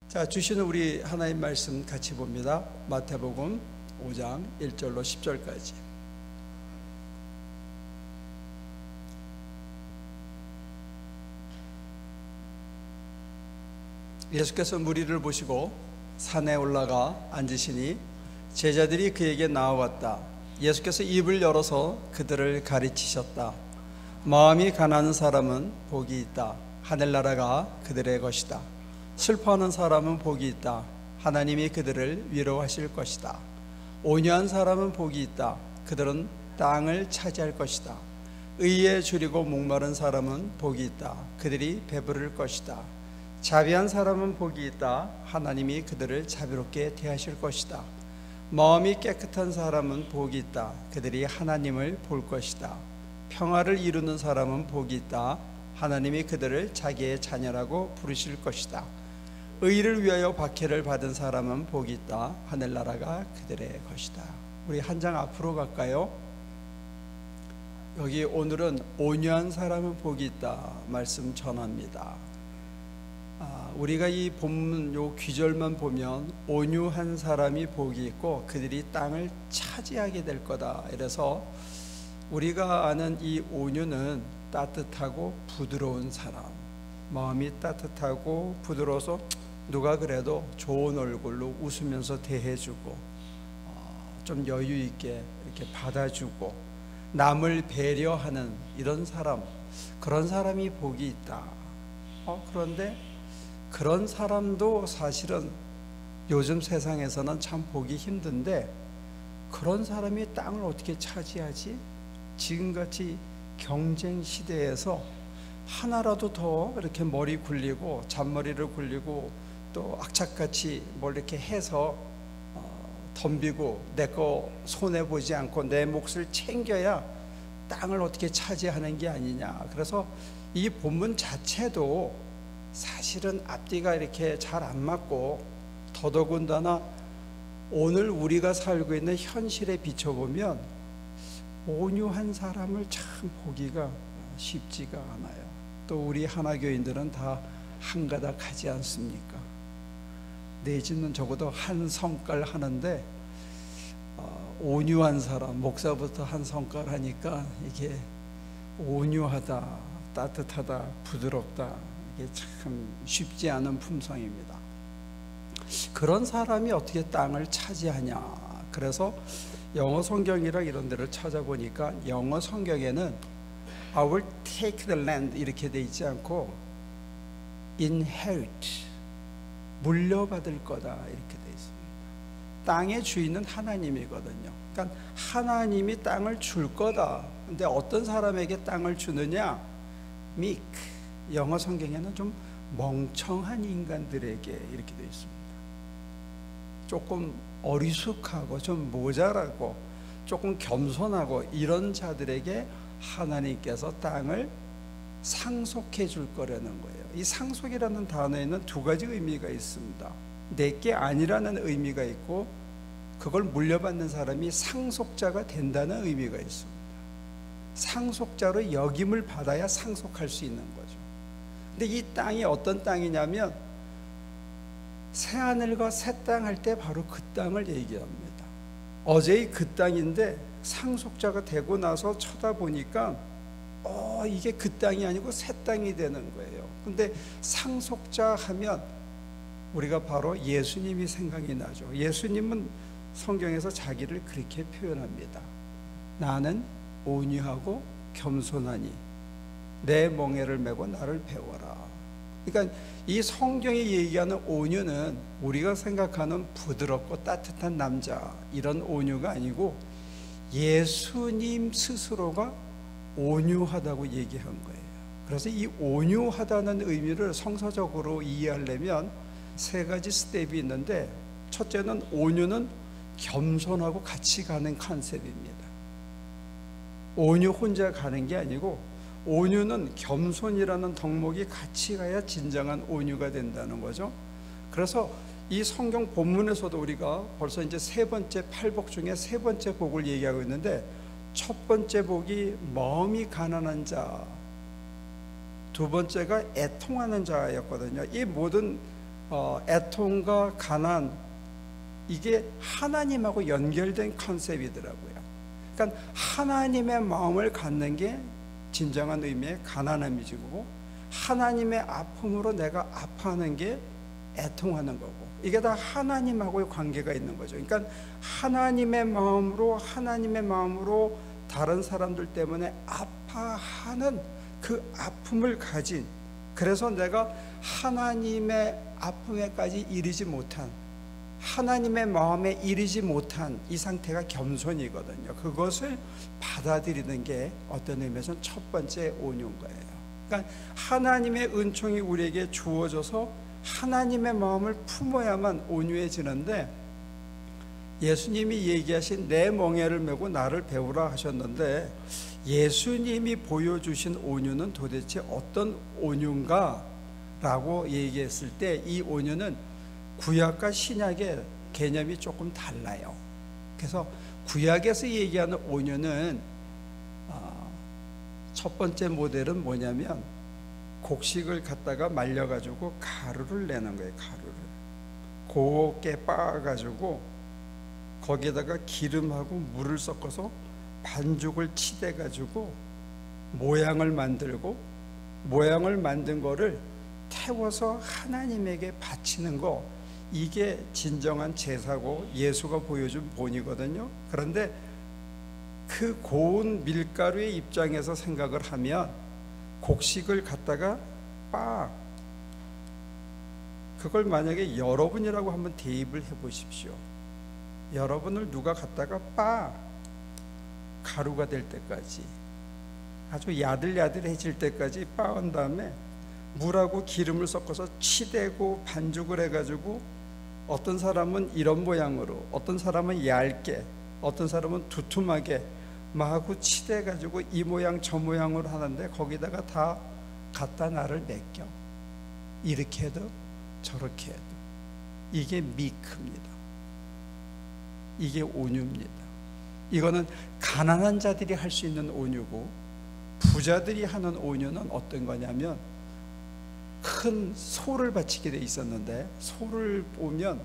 자, 주시는 우리 하나님 말씀 같이 봅니다. 마태복음 5장 1절로 10절까지. 예수께서 무리를 보시고 산에 올라가 앉으시니 제자들이 그에게 나와왔다. 예수께서 입을 열어서 그들을 가르치셨다. 마음이 가난한 사람은 복이 있다. 하늘나라가 그들의 것이다. 슬퍼하는 사람은 복이 있다. 하나님이 그들을 위로하실 것이다. 온유한 사람은 복이 있다. 그들은 땅을 차지할 것이다. 의에 줄이고 목마른 사람은 복이 있다. 그들이 배부를 것이다. 자비한 사람은 복이 있다. 하나님이 그들을 자비롭게 대하실 것이다. 마음이 깨끗한 사람은 복이 있다. 그들이 하나님을 볼 것이다. 평화를 이루는 사람은 복이 있다. 하나님이 그들을 자기의 자녀라고 부르실 것이다. 의를 위하여 박해를 받은 사람은 복이 있다. 하늘나라가 그들의 것이다. 우리 한 장 앞으로 갈까요? 여기 오늘은 온유한 사람은 복이 있다 말씀 전합니다. 우리가 이 본문 요 귀절만 보면 온유한 사람이 복이 있고 그들이 땅을 차지하게 될 거다. 이래서 우리가 아는 이 온유는 따뜻하고 부드러운 사람, 마음이 따뜻하고 부드러워서 누가 그래도 좋은 얼굴로 웃으면서 대해주고 좀 여유 있게 이렇게 받아주고 남을 배려하는 이런 사람, 그런 사람이 복이 있다. 그런데 그런 사람도 사실은 요즘 세상에서는 참 보기 힘든데, 그런 사람이 땅을 어떻게 차지하지? 지금같이 경쟁 시대에서 하나라도 더 이렇게 머리 굴리고 잔머리를 굴리고 또 악착같이 뭘 이렇게 해서 덤비고 내 거 손해보지 않고 내 몫을 챙겨야 땅을 어떻게 차지하는 게 아니냐. 그래서 이 본문 자체도 사실은 앞뒤가 이렇게 잘 안 맞고, 더더군다나 오늘 우리가 살고 있는 현실에 비춰보면 온유한 사람을 참 보기가 쉽지가 않아요. 또 우리 하나교인들은 다 한가닥 하지 않습니까? 내지는 적어도 한 성깔 하는데 온유한 사람, 목사부터 한 성깔 하니까 이게 온유하다, 따뜻하다, 부드럽다, 이게 참 쉽지 않은 품성입니다. 그런 사람이 어떻게 땅을 차지하냐. 그래서 영어 성경이랑 이런 데를 찾아보니까 영어 성경에는 I will take the land 이렇게 돼 있지 않고 inherit, 물려받을 거다 이렇게 돼 있습니다. 땅의 주인은 하나님이거든요. 그러니까 하나님이 땅을 줄 거다. 근데 어떤 사람에게 땅을 주느냐? meek, 영어 성경에는 좀 멍청한 인간들에게 이렇게 돼 있습니다. 조금 어리숙하고 좀 모자라고 조금 겸손하고 이런 자들에게 하나님께서 땅을 상속해 줄 거라는 거예요. 이 상속이라는 단어에는 두 가지 의미가 있습니다. 내게 아니라는 의미가 있고, 그걸 물려받는 사람이 상속자가 된다는 의미가 있습니다. 상속자로 역임을 받아야 상속할 수 있는 거죠. 근데 이 땅이 어떤 땅이냐면 새하늘과 새 땅 할 때 바로 그 땅을 얘기합니다. 어제의 그 땅인데 상속자가 되고 나서 쳐다보니까 이게 그 땅이 아니고 새 땅이 되는 거예요. 근데 상속자 하면 우리가 바로 예수님이 생각이 나죠. 예수님은 성경에서 자기를 그렇게 표현합니다. 나는 온유하고 겸손하니 내 멍에를 메고 나를 배워라. 그러니까 이 성경이 얘기하는 온유는 우리가 생각하는 부드럽고 따뜻한 남자 이런 온유가 아니고 예수님 스스로가 온유하다고 얘기한 거예요. 그래서 이 온유하다는 의미를 성서적으로 이해하려면 세 가지 스텝이 있는데, 첫째는 온유는 겸손하고 같이 가는 컨셉입니다. 온유 혼자 가는 게 아니고 온유는 겸손이라는 덕목이 같이 가야 진정한 온유가 된다는 거죠. 그래서 이 성경 본문에서도 우리가 벌써 이제 세 번째 팔복 중에 세 번째 복을 얘기하고 있는데, 첫 번째 복이 마음이 가난한 자, 두 번째가 애통하는 자였거든요. 이 모든 애통과 가난, 이게 하나님하고 연결된 컨셉이더라고요. 그러니까 하나님의 마음을 갖는 게 진정한 의미의 가난함이지고, 하나님의 아픔으로 내가 아파하는 게 애통하는 거고, 이게 다 하나님하고의 관계가 있는 거죠. 그러니까 하나님의 마음으로 다른 사람들 때문에 아파하는 그 아픔을 가진, 그래서 내가 하나님의 아픔에까지 이르지 못한, 하나님의 마음에 이르지 못한 이 상태가 겸손이거든요. 그것을 받아들이는 게 어떤 의미에서는 첫 번째 온유인 거예요. 그러니까 하나님의 은총이 우리에게 주어져서 하나님의 마음을 품어야만 온유해지는데, 예수님이 얘기하신 내 멍에를 메고 나를 배우라 하셨는데, 예수님이 보여주신 온유는 도대체 어떤 온유인가 라고 얘기했을 때, 이 온유는 구약과 신약의 개념이 조금 달라요. 그래서 구약에서 얘기하는 온유는 첫 번째 모델은 뭐냐면, 곡식을 갖다가 말려가지고 가루를 내는 거예요. 가루를 곱게 빻아가지고 거기에다가 기름하고 물을 섞어서 반죽을 치대가지고 모양을 만들고, 모양을 만든 거를 태워서 하나님에게 바치는 거, 이게 진정한 제사고 예수가 보여준 본이거든요. 그런데 그 고운 밀가루의 입장에서 생각을 하면, 곡식을 갖다가 그걸 만약에 여러분이라고 한번 대입을 해 보십시오. 여러분을 누가 갖다가 가루가 될 때까지, 아주 야들야들해질 때까지 빻은 다음에 물하고 기름을 섞어서 치대고 반죽을 해가지고, 어떤 사람은 이런 모양으로, 어떤 사람은 얇게, 어떤 사람은 두툼하게 마구 치대가지고 이 모양 저 모양으로 하는데, 거기다가 다 갖다 나를 맡겨. 이렇게 해도 저렇게 해도. 이게 미크입니다. 이게 온유입니다. 이거는 가난한 자들이 할 수 있는 온유고, 부자들이 하는 온유는 어떤 거냐면, 큰 소를 바치게 돼 있었는데, 소를 보면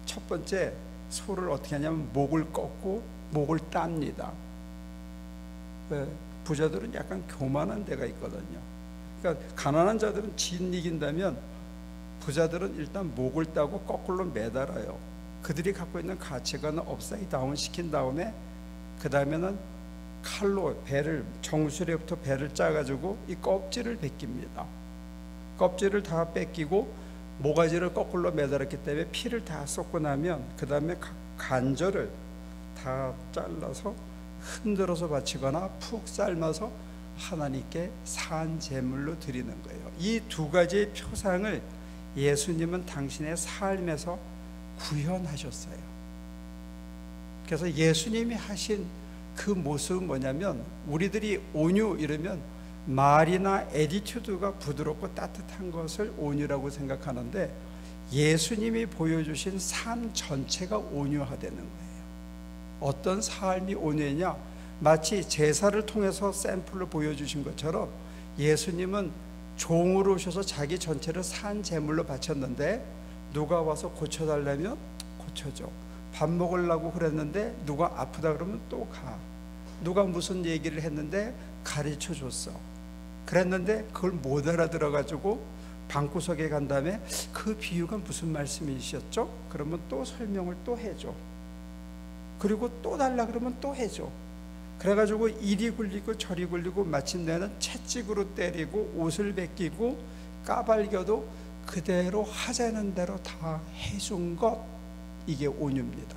첫 번째, 소를 어떻게 하냐면 목을 꺾고 목을 땁니다. 부자들은 약간 교만한 데가 있거든요. 그러니까 가난한 자들은 진 이긴다면, 부자들은 일단 목을 따고 거꾸로 매달아요. 그들이 갖고 있는 가치관을 업사이드 다운 시킨 다음에, 그 다음에는 칼로 배를, 정수리부터 배를 짜가지고 이 껍질을 벗깁니다. 껍질을 다 뺏기고 모가지를 거꾸로 매달았기 때문에 피를 다 쏟고 나면, 그 다음에 간절을 다 잘라서 흔들어서 바치거나 푹 삶아서 하나님께 산 제물로 드리는 거예요. 이 두 가지의 표상을 예수님은 당신의 삶에서 구현하셨어요. 그래서 예수님이 하신 그 모습은 뭐냐면, 우리들이 온유 이러면 말이나 애티튜드가 부드럽고 따뜻한 것을 온유라고 생각하는데, 예수님이 보여주신 삶 전체가 온유하다는 거예요. 어떤 삶이 온유냐, 마치 제사를 통해서 샘플을 보여주신 것처럼 예수님은 종으로 오셔서 자기 전체를 산 제물로 바쳤는데, 누가 와서 고쳐달라면 고쳐줘. 밥 먹으려고 그랬는데 누가 아프다 그러면 또 가. 누가 무슨 얘기를 했는데 가르쳐 줬어. 그랬는데 그걸 못 알아들어가지고 방구석에 간 다음에 그 비유가 무슨 말씀이셨죠? 그러면 또 설명을 또 해줘. 그리고 또 달라 그러면 또 해줘. 그래가지고 이리 굴리고 저리 굴리고 마침내는 채찍으로 때리고 옷을 벗기고 까발겨도 그대로 하자는 대로 다 해준 것, 이게 온유입니다.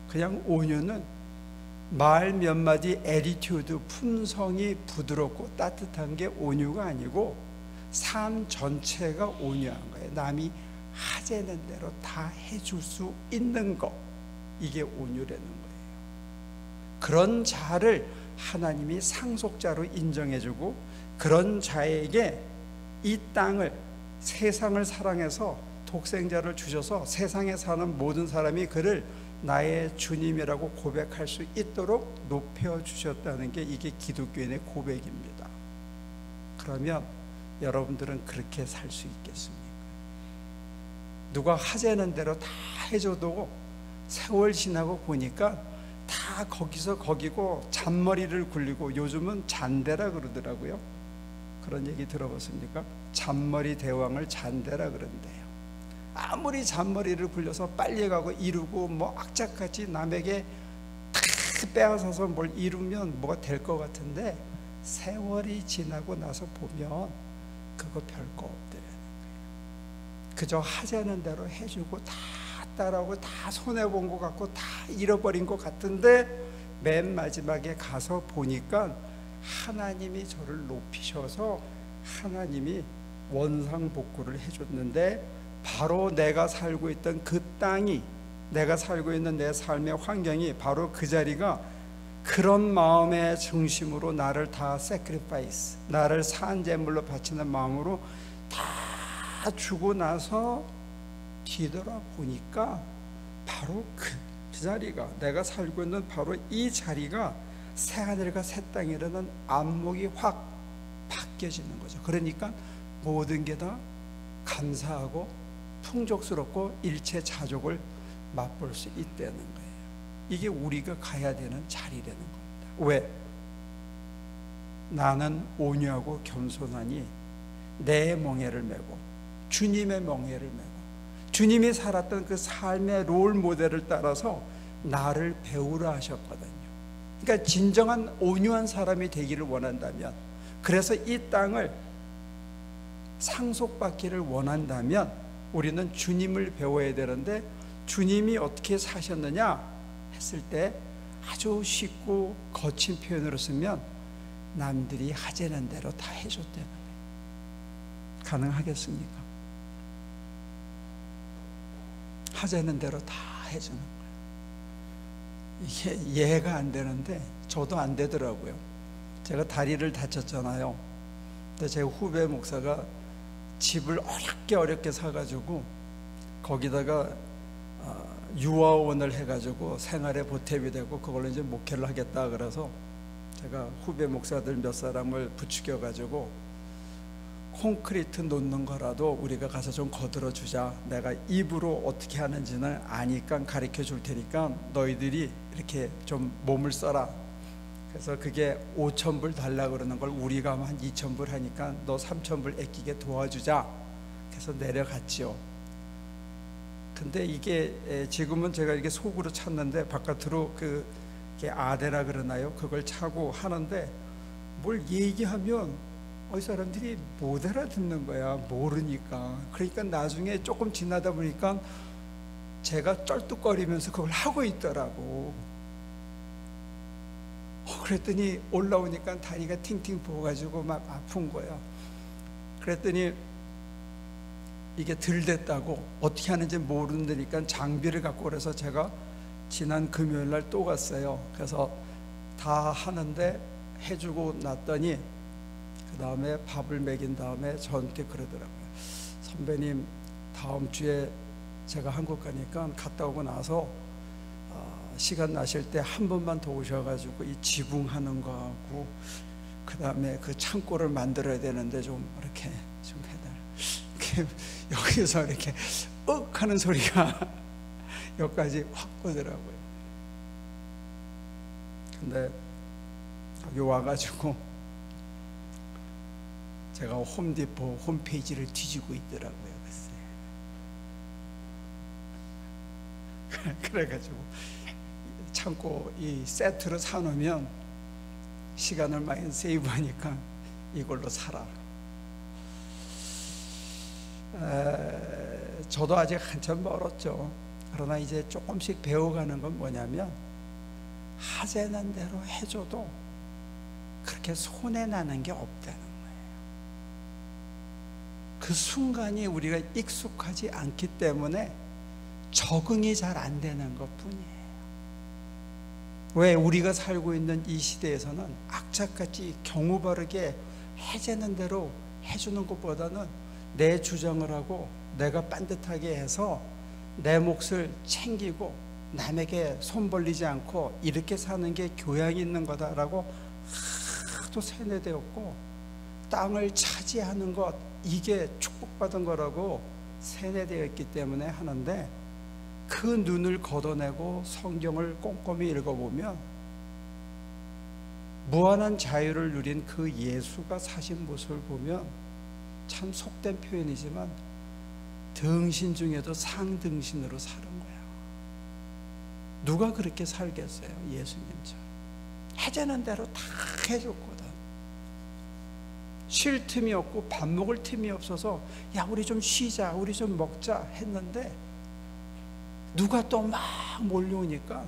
그냥 온유는 말 몇 마디 애티튜드, 품성이 부드럽고 따뜻한 게 온유가 아니고, 삶 전체가 온유한 거예요. 남이 하자는 대로 다 해줄 수 있는 것, 이게 온유라는 거예요. 그런 자를 하나님이 상속자로 인정해주고, 그런 자에게 이 땅을, 세상을 사랑해서 독생자를 주셔서 세상에 사는 모든 사람이 그를 나의 주님이라고 고백할 수 있도록 높여주셨다는 게, 이게 기독교인의 고백입니다. 그러면 여러분들은 그렇게 살 수 있겠습니까? 누가 하자는 대로 다 해줘도 세월 지나고 보니까 다 거기서 거기고 잔머리를 굴리고, 요즘은 잔대라 그러더라고요. 그런 얘기 들어봤습니까? 잔머리 대왕을 잔대라 그런대요. 아무리 잔머리를 굴려서 빨리 가고 이루고 뭐 악착같이 남에게 다 빼앗아서 뭘 이루면 뭐가 될 것 같은데, 세월이 지나고 나서 보면 그거 별거 없더라는 거예요. 그저 하자는 대로 해주고 다 따라오고 다 손해본 것 같고 다 잃어버린 것 같은데, 맨 마지막에 가서 보니까 하나님이 저를 높이셔서 하나님이 원상복구를 해줬는데, 바로 내가 살고 있던 그 땅이, 내가 살고 있는 내 삶의 환경이, 바로 그 자리가 그런 마음의 중심으로 나를 다 sacrifice, 나를 산제물로 바치는 마음으로 다 주고 나서 뒤돌아보니까 바로 그 자리가, 내가 살고 있는 바로 이 자리가 새하늘과 새 땅이라는 안목이 확 바뀌어지는 거죠. 그러니까 모든 게 다 감사하고 풍족스럽고 일체자족을 맛볼 수 있다는 거예요. 이게 우리가 가야 되는 자리라는 겁니다. 왜? 나는 온유하고 겸손하니 내 멍에를 메고 주님의 멍에를 메고 주님이 살았던 그 삶의 롤 모델을 따라서 나를 배우라 하셨거든요. 그러니까 진정한 온유한 사람이 되기를 원한다면, 그래서 이 땅을 상속받기를 원한다면 우리는 주님을 배워야 되는데, 주님이 어떻게 사셨느냐 했을 때 아주 쉽고 거친 표현으로 쓰면 남들이 하자는 대로 다 해줬다는 거예요. 가능하겠습니까? 하자는 대로 다 해주는 거예요. 이게 이해가 안 되는데 저도 안 되더라고요. 제가 다리를 다쳤잖아요. 근데 제 후배 목사가 집을 어렵게 사가지고 거기다가 유아원을 해가지고 생활에 보탬이 되고 그걸로 이제 목회를 하겠다 그래서 제가 후배 목사들 몇 사람을 부추겨가지고 콘크리트 놓는 거라도 우리가 가서 좀 거들어 주자. 내가 입으로 어떻게 하는지는 아니까 가르쳐 줄 테니까 너희들이 이렇게 좀 몸을 써라. 그래서 그게 5,000불 달라 그러는 걸 우리가 한 2,000불 하니까 너 3,000불 아끼게 도와주자. 그래서 내려갔지요. 근데 이게 지금은 제가 이게 속으로 찼는데 바깥으로 그게 아대라 그러나요? 그걸 차고 하는데 뭘 얘기하면 이 사람들이 못 알아듣는 거야. 모르니까. 그러니까 나중에 조금 지나다 보니까 제가 쩔뚝거리면서 그걸 하고 있더라고. 그랬더니 올라오니까 다리가 팅팅 부어가지고 막 아픈 거야. 그랬더니 이게 덜 됐다고, 어떻게 하는지 모른다니까 장비를 갖고, 그래서 제가 지난 금요일 날 또 갔어요. 그래서 다 하는데 해주고 났더니 그 다음에 밥을 먹인 다음에 저한테 그러더라고요. 선배님, 다음 주에 제가 한국 가니까 갔다 오고 나서 시간 나실 때 한 번만 더 오셔가지고 이 지붕하는 거하고 그 다음에 그 창고를 만들어야 되는데 좀 이렇게 좀 해달. 여기서 이렇게 윽 하는 소리가 여기까지 확 오더라고요. 근데 여기 와가지고 제가 홈디포 홈페이지를 뒤지고 있더라고요. 그래가지고 창고 이 세트로 사놓으면 시간을 많이 세이브하니까 이걸로 사라. 저도 아직 한참 멀었죠. 그러나 이제 조금씩 배워가는 건 뭐냐면, 하자는 대로 해줘도 그렇게 손해나는 게 없다는 거예요. 그 순간이 우리가 익숙하지 않기 때문에 적응이 잘 안 되는 것 뿐이에요. 왜? 우리가 살고 있는 이 시대에서는 악착같이 경우 바르게 해제는 대로 해주는 것보다는 내 주장을 하고 내가 반듯하게 해서 내 몫을 챙기고 남에게 손 벌리지 않고 이렇게 사는 게 교양이 있는 거다라고 하도 세뇌되었고, 땅을 차지하는 것, 이게 축복받은 거라고 세뇌되어 있기 때문에 하는데, 그 눈을 걷어내고 성경을 꼼꼼히 읽어보면 무한한 자유를 누린 그 예수가 사신 모습을 보면 참 속된 표현이지만 등신 중에도 상등신으로 사는 거야. 누가 그렇게 살겠어요? 예수님처럼. 해자는 대로 다 해줬거든. 쉴 틈이 없고 밥 먹을 틈이 없어서 야, 우리 좀 쉬자, 우리 좀 먹자 했는데 누가 또 막 몰려오니까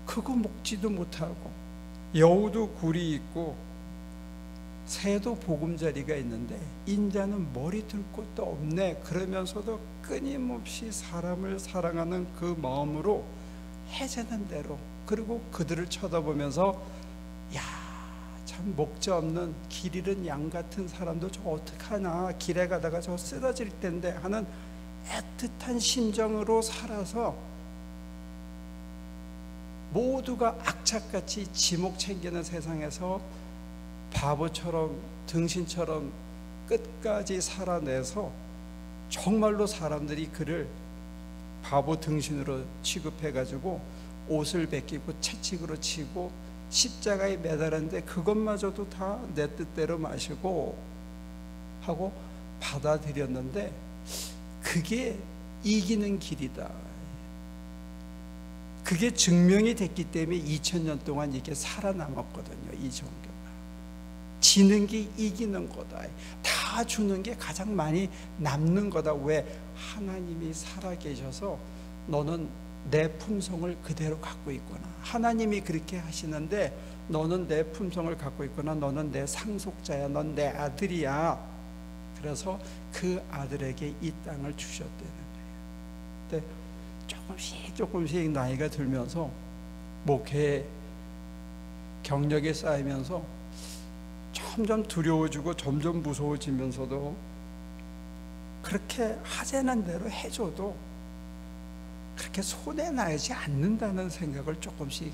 그거 먹지도 못하고, 여우도 굴이 있고 새도 보금자리가 있는데 인자는 머리 둘 곳도 없네 그러면서도 끊임없이 사람을 사랑하는 그 마음으로 해제는 대로, 그리고 그들을 쳐다보면서 야, 참 목자 없는 길 잃은 양 같은 사람도 저 어떡하나, 길에 가다가 저 쓰러질 텐데 하는 애틋한 심정으로 살아서 모두가 악착같이 지목 챙기는 세상에서 바보처럼 등신처럼 끝까지 살아내서 정말로 사람들이 그를 바보 등신으로 취급해가지고 옷을 벗기고 채찍으로 치고 십자가에 매달았는데 그것마저도 다 내 뜻대로 마시고 하고 받아들였는데, 그게 이기는 길이다. 그게 증명이 됐기 때문에 2000년 동안 이게 살아남았거든요. 이 종교가 지는 게 이기는 거다, 다 주는 게 가장 많이 남는 거다. 왜? 하나님이 살아계셔서 너는 내 품성을 그대로 갖고 있구나, 하나님이 그렇게 하시는데 너는 내 품성을 갖고 있구나, 너는 내 상속자야, 넌 내 아들이야. 그래서 그 아들에게 이 땅을 주셨다는 거예요. 근데 조금씩 나이가 들면서 목회 경력이 쌓이면서 점점 두려워지고 점점 무서워지면서도 그렇게 하자는 대로 해줘도 그렇게 손해나지 않는다는 생각을 조금씩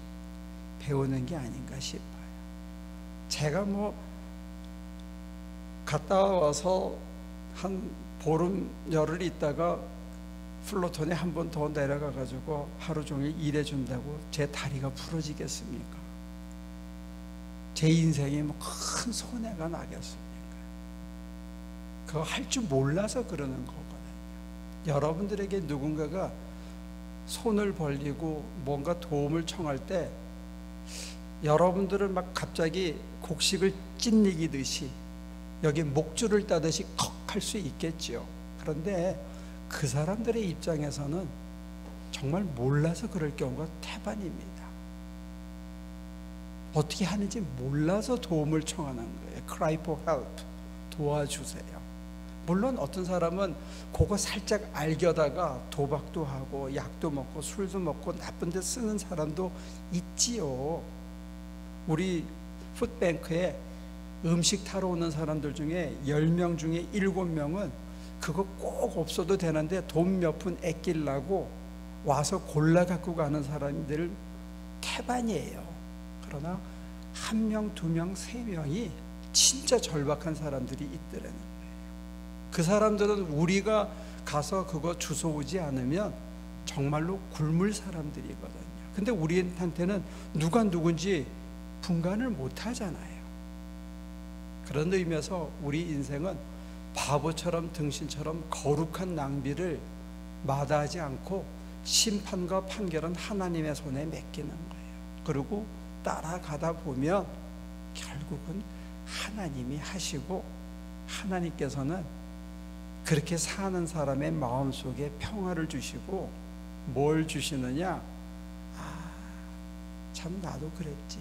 배우는 게 아닌가 싶어요. 제가 갔다 와서 한 보름 열흘 있다가 플로톤에 한 번 더 내려가 가지고 하루 종일 일해준다고 제 다리가 부러지겠습니까? 제 인생에 큰 손해가 나겠습니까? 그거 할 줄 몰라서 그러는 거거든요. 여러분들에게 누군가가 손을 벌리고 뭔가 도움을 청할 때 여러분들은 막 갑자기 곡식을 찢기듯이 여기 목줄을 따듯이 컥 할 수 있겠죠. 그런데 그 사람들의 입장에서는 정말 몰라서 그럴 경우가 태반입니다. 어떻게 하는지 몰라서 도움을 청하는 거예요. Cry for help, 도와주세요. 물론 어떤 사람은 그거 살짝 알겨다가 도박도 하고 약도 먹고 술도 먹고 나쁜 데 쓰는 사람도 있지요. 우리 푸드뱅크에 음식 타러 오는 사람들 중에 10명 중에 7명은 그거 꼭 없어도 되는데 돈 몇 푼 아끼려고 와서 골라 갖고 가는 사람들 태반이에요. 그러나 1명, 2명, 3명이 진짜 절박한 사람들이 있더라는 거예요. 그 사람들은 우리가 가서 그거 주워오지 않으면 정말로 굶을 사람들이거든요. 근데 우리한테는 누가 누군지 분간을 못 하잖아요. 그런 의미에서 우리 인생은 바보처럼 등신처럼 거룩한 낭비를 마다하지 않고 심판과 판결은 하나님의 손에 맡기는 거예요. 그리고 따라가다 보면 결국은 하나님이 하시고, 하나님께서는 그렇게 사는 사람의 마음속에 평화를 주시고 뭘 주시느냐? 참 나도 그랬지.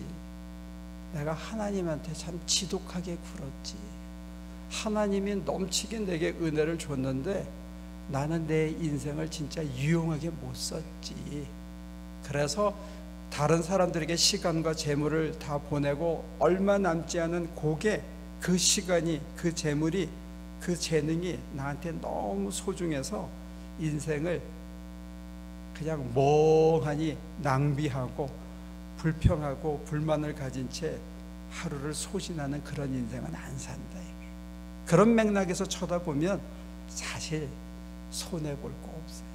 내가 하나님한테 참 지독하게 굴었지. 하나님이 넘치게 내게 은혜를 줬는데 나는 내 인생을 진짜 유용하게 못 썼지. 그래서 다른 사람들에게 시간과 재물을 다 보내고 얼마 남지 않은 그 시간이, 그 재물이, 그 재능이 나한테 너무 소중해서 인생을 그냥 멍하니 낭비하고 불평하고 불만을 가진 채 하루를 소진하는 그런 인생은 안 산다. 그런 맥락에서 쳐다보면 사실 손해볼 거 없어요.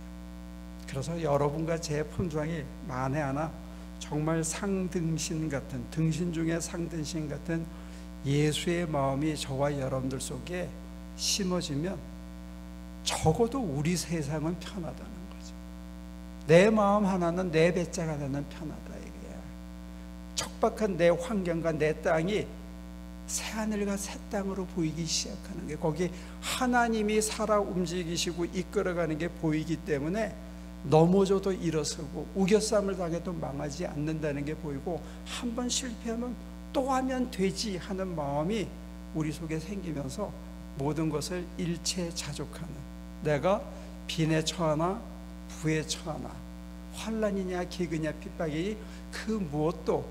그래서 여러분과 제 품종이 만에 하나 정말 상등신 같은, 등신 중에 상등신 같은 예수의 마음이 저와 여러분들 속에 심어지면 적어도 우리 세상은 편하다는 거죠. 내 마음 하나는, 내 배짱 하나는 편하다 이거야. 척박한 내 환경과 내 땅이 새하늘과 새 땅으로 보이기 시작하는 게, 거기 하나님이 살아 움직이시고 이끌어가는 게 보이기 때문에 넘어져도 일어서고 우겨쌈을 당해도 망하지 않는다는 게 보이고, 한 번 실패하면 또 하면 되지 하는 마음이 우리 속에 생기면서 모든 것을 일체자족하는, 내가 빈에 처하나 부에 처하나 환난이냐 기근이냐 핍박이 그 무엇도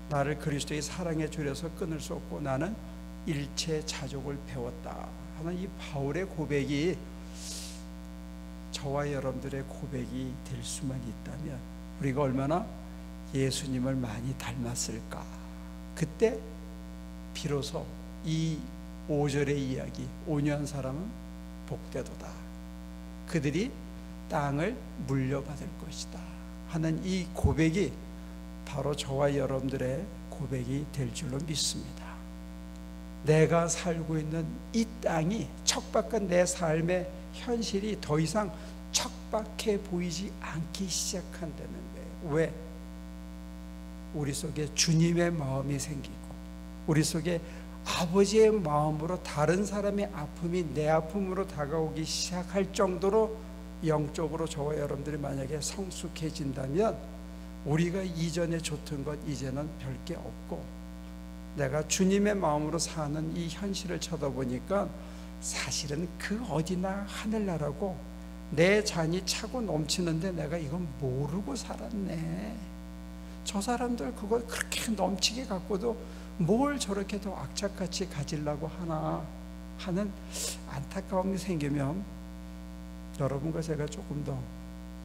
나를 그리스도의 사랑에 졸여서 끊을 수 없고 나는 일체자족을 배웠다 하는 이 바울의 고백이 저와 여러분들의 고백이 될 수만 있다면 우리가 얼마나 예수님을 많이 닮았을까. 그때 비로소 이 5절의 이야기, 온유한 사람은 복되도다, 그들이 땅을 물려받을 것이다 하는 이 고백이 바로 저와 여러분들의 고백이 될 줄로 믿습니다. 내가 살고 있는 이 땅이, 척박한 내 삶의 현실이 더 이상 척박해 보이지 않기 시작한다는 거예요. 왜? 우리 속에 주님의 마음이 생기고 우리 속에 아버지의 마음으로 다른 사람의 아픔이 내 아픔으로 다가오기 시작할 정도로 영적으로 저와 여러분들이 만약에 성숙해진다면 우리가 이전에 좋던 것 이제는 별 게 없고, 내가 주님의 마음으로 사는 이 현실을 쳐다보니까 사실은 그 어디나 하늘나라고 내 잔이 차고 넘치는데 내가 이건 모르고 살았네. 저 사람들 그걸 그렇게 넘치게 갖고도 뭘 저렇게 더 악착같이 가지려고 하나 하는 안타까움이 생기면 여러분과 제가 조금 더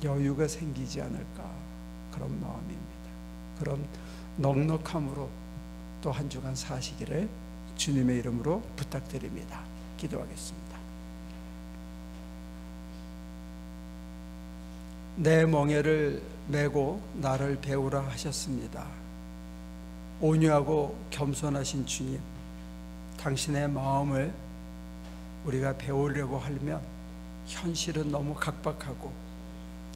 여유가 생기지 않을까, 그런 마음입니다. 그런 넉넉함으로 또 한 주간 사시기를 주님의 이름으로 부탁드립니다. 기도하겠습니다. 내 멍에를 메고 나를 배우라 하셨습니다. 온유하고 겸손하신 주님, 당신의 마음을 우리가 배우려고 하면 현실은 너무 각박하고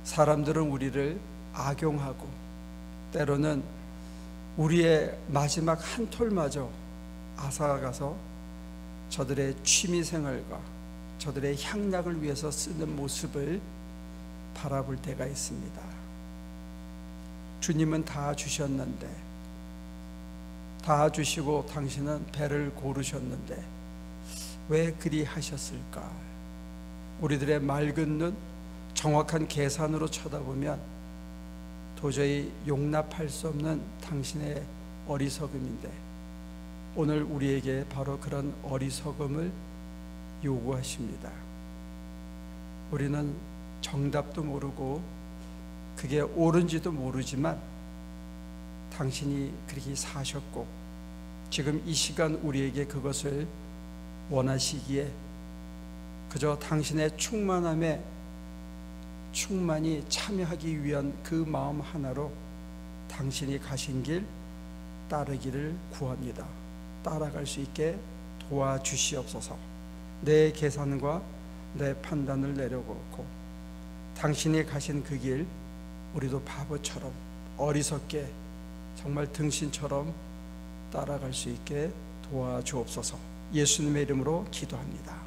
사람들은 우리를 악용하고 때로는 우리의 마지막 한 톨마저 앗아가서 저들의 취미생활과 저들의 향락을 위해서 쓰는 모습을 바라볼 때가 있습니다. 주님은 다 주셨는데, 다 주시고 당신은 배를 고르셨는데 왜 그리 하셨을까? 우리들의 맑은 눈, 정확한 계산으로 쳐다보면 도저히 용납할 수 없는 당신의 어리석음인데 오늘 우리에게 바로 그런 어리석음을 요구하십니다. 우리는 정답도 모르고 그게 옳은지도 모르지만 당신이 그렇게 사셨고 지금 이 시간 우리에게 그것을 원하시기에 그저 당신의 충만히 참여하기 위한 그 마음 하나로 당신이 가신 길 따르기를 구합니다. 따라갈 수 있게 도와주시옵소서. 내 계산과 내 판단을 내려놓고 당신이 가신 그 길 우리도 바보처럼 어리석게 정말 등신처럼 따라갈 수 있게 도와주옵소서. 예수님의 이름으로 기도합니다.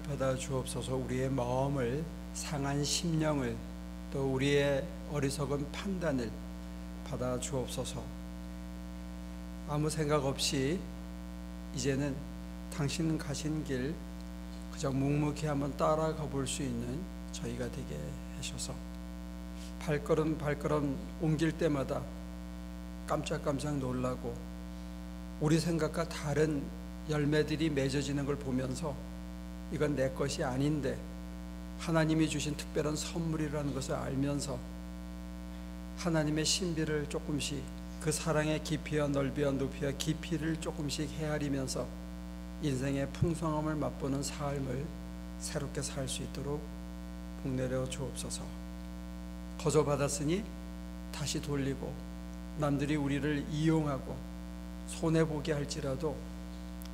은혜를 받아 주옵소서. 우리의 마음을, 상한 심령을, 또 우리의 어리석은 판단을 받아 주옵소서. 아무 생각 없이 이제는 당신 가신 길 그저 묵묵히 한번 따라가 볼 수 있는 저희가 되게 하셔서 발걸음 발걸음 옮길 때마다 깜짝깜짝 놀라고 우리 생각과 다른 열매들이 맺어지는 걸 보면서 이건 내 것이 아닌데 하나님이 주신 특별한 선물이라는 것을 알면서 하나님의 신비를 조금씩, 그 사랑의 깊이와 넓이와 높이와 깊이를 조금씩 헤아리면서 인생의 풍성함을 맛보는 삶을 새롭게 살 수 있도록 복내려 주옵소서. 거저 받았으니 다시 돌리고 남들이 우리를 이용하고 손해보게 할지라도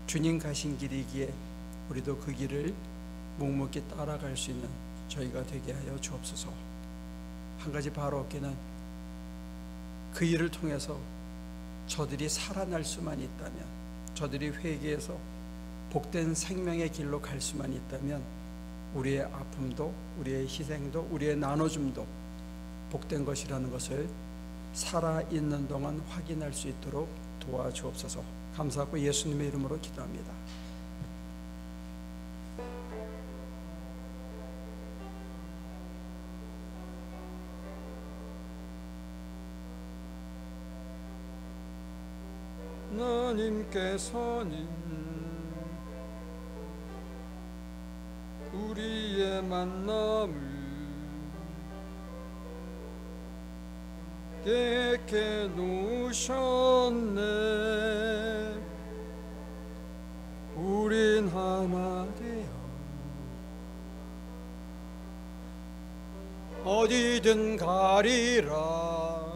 주님 가신 길이기에 우리도 그 길을 묵묵히 따라갈 수 있는 저희가 되게 하여 주옵소서. 한 가지 바로 없기는 그 일을 통해서 저들이 살아날 수만 있다면, 저들이 회개해서 복된 생명의 길로 갈 수만 있다면 우리의 아픔도, 우리의 희생도, 우리의 나눠줌도 복된 것이라는 것을 살아있는 동안 확인할 수 있도록 도와주옵소서. 감사하고 예수님의 이름으로 기도합니다. 하나님께서는 우리의 만남을 계획해 놓으셨네. 우린 하나 되어 어디든 가리라.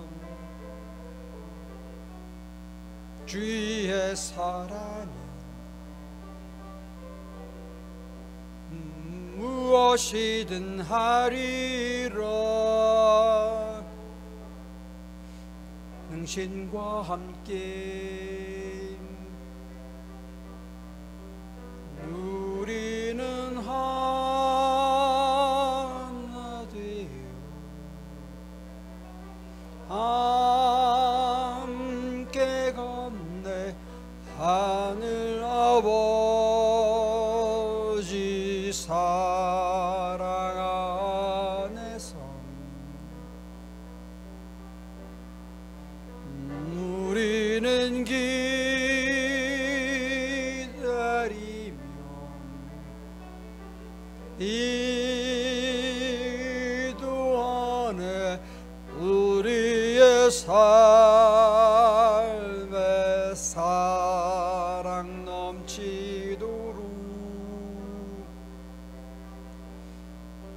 주의 사랑이 무엇이든 하리라. 당신과 함께 우리는 하나 되어 함께 건네 하늘 아버지 사랑 안에서 우리는 기다리며 이동하네. 우리의 삶에 사랑 넘치도록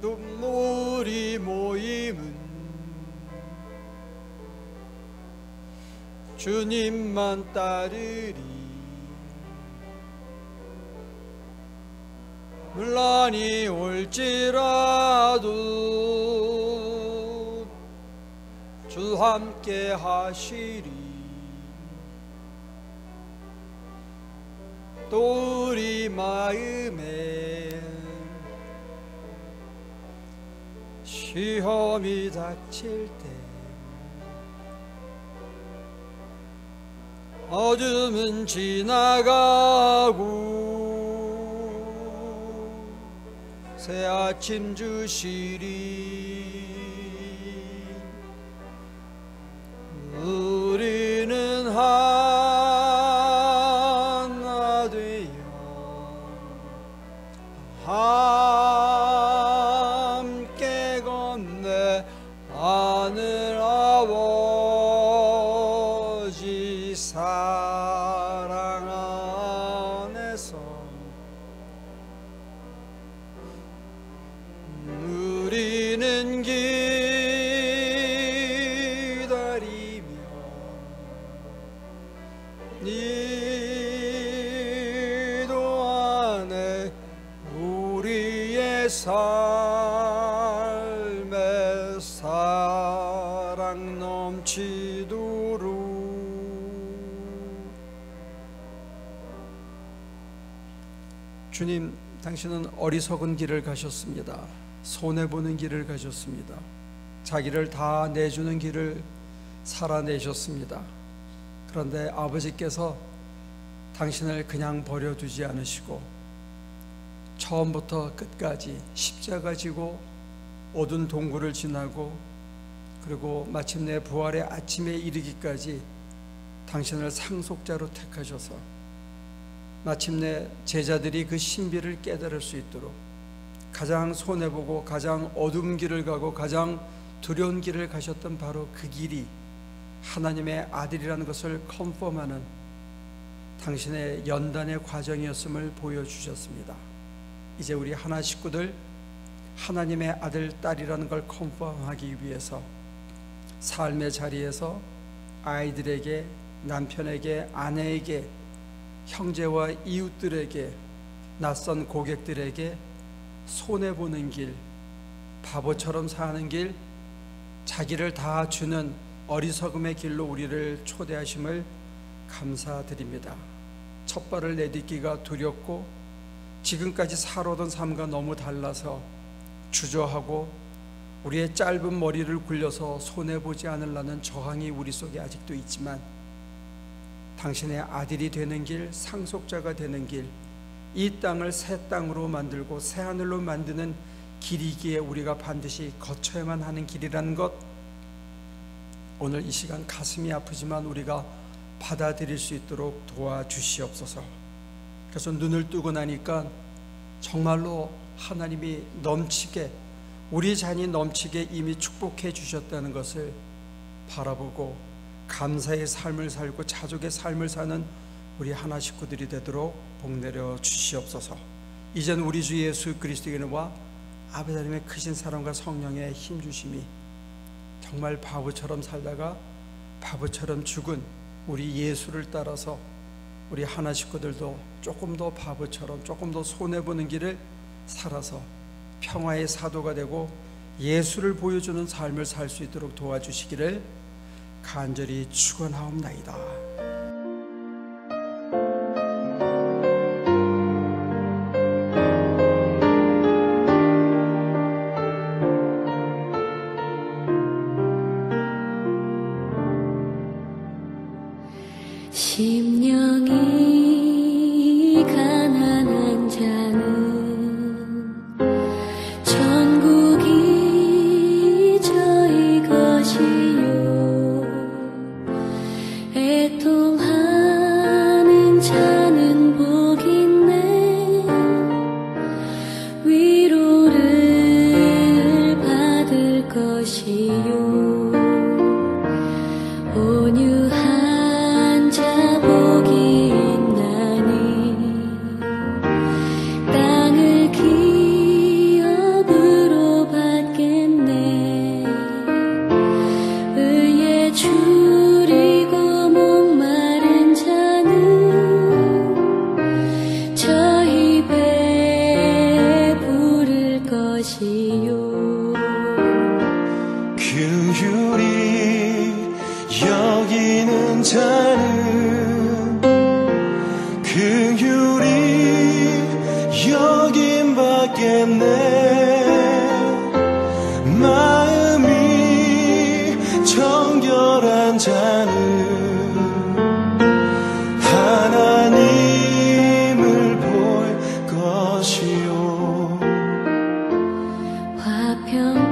눈물이 모임은 주님만 따르리. 문란이 올지라도 주 함께 하시리. 또 우리 마음에 시험이 닥칠 때 어둠은 지나가고 새 아침 주시리. 우리는 하나 되어 함께 건네 하늘 아버지 사랑 안에서 우리는 기다리며 이도 안에 우리의 삶에 사랑 넘치도록 주님 당신은 어리석은 길을 가셨습니다. 손해보는 길을 가셨습니다. 자기를 다 내주는 길을 살아내셨습니다. 그런데 아버지께서 당신을 그냥 버려두지 않으시고 처음부터 끝까지 십자가 지고 어두운 동굴을 지나고 그리고 마침내 부활의 아침에 이르기까지 당신을 상속자로 택하셔서 마침내 제자들이 그 신비를 깨달을 수 있도록 가장 손해보고 가장 어두운 길을 가고 가장 두려운 길을 가셨던 바로 그 길이 하나님의 아들이라는 것을 컨펌하는 당신의 연단의 과정이었음을 보여주셨습니다. 이제 우리 하나 식구들 하나님의 아들, 딸이라는 걸 컨펌하기 위해서 삶의 자리에서 아이들에게, 남편에게, 아내에게, 형제와 이웃들에게, 낯선 고객들에게 손해보는 길, 바보처럼 사는 길, 자기를 다 주는 어리석음의 길로 우리를 초대하심을 감사드립니다. 첫 발을 내딛기가 두렵고 지금까지 살아오던 삶과 너무 달라서 주저하고 우리의 짧은 머리를 굴려서 손해보지 않으려는 저항이 우리 속에 아직도 있지만 당신의 아들이 되는 길, 상속자가 되는 길, 이 땅을 새 땅으로 만들고 새 하늘로 만드는 길이기에 우리가 반드시 거쳐야만 하는 길이라는 것, 오늘 이 시간 가슴이 아프지만 우리가 받아들일 수 있도록 도와주시옵소서. 그래서 눈을 뜨고 나니까 정말로 하나님이 넘치게, 우리 자녀이 넘치게 이미 축복해 주셨다는 것을 바라보고 감사의 삶을 살고 자족의 삶을 사는 우리 하나 식구들이 되도록 복내려 주시옵소서. 이젠 우리 주 예수 그리스도의 은혜와 아버지 하나님의 크신 사랑과 성령의 힘주심이 정말 바보처럼 살다가 바보처럼 죽은 우리 예수를 따라서 우리 하나 식구들도 조금 더 바보처럼 조금 더 손해보는 길을 살아서 평화의 사도가 되고 예수를 보여주는 삶을 살 수 있도록 도와주시기를 간절히 축원하옵나이다. 심령이 가난한 자는 천국이 저희 것이요, 애통하는 자는 복있네, 위로를 받을 것이요, 온유한 자 복이 있나니 땅을 기업으로 받겠네. 의에 줄이고 목마른 자는 저희 배부를 것이요, 긍휼히 여기는 자는 긍휼히 여김 받겠네. 마음이 정결한 자는 하나님을 볼 것이요, 화평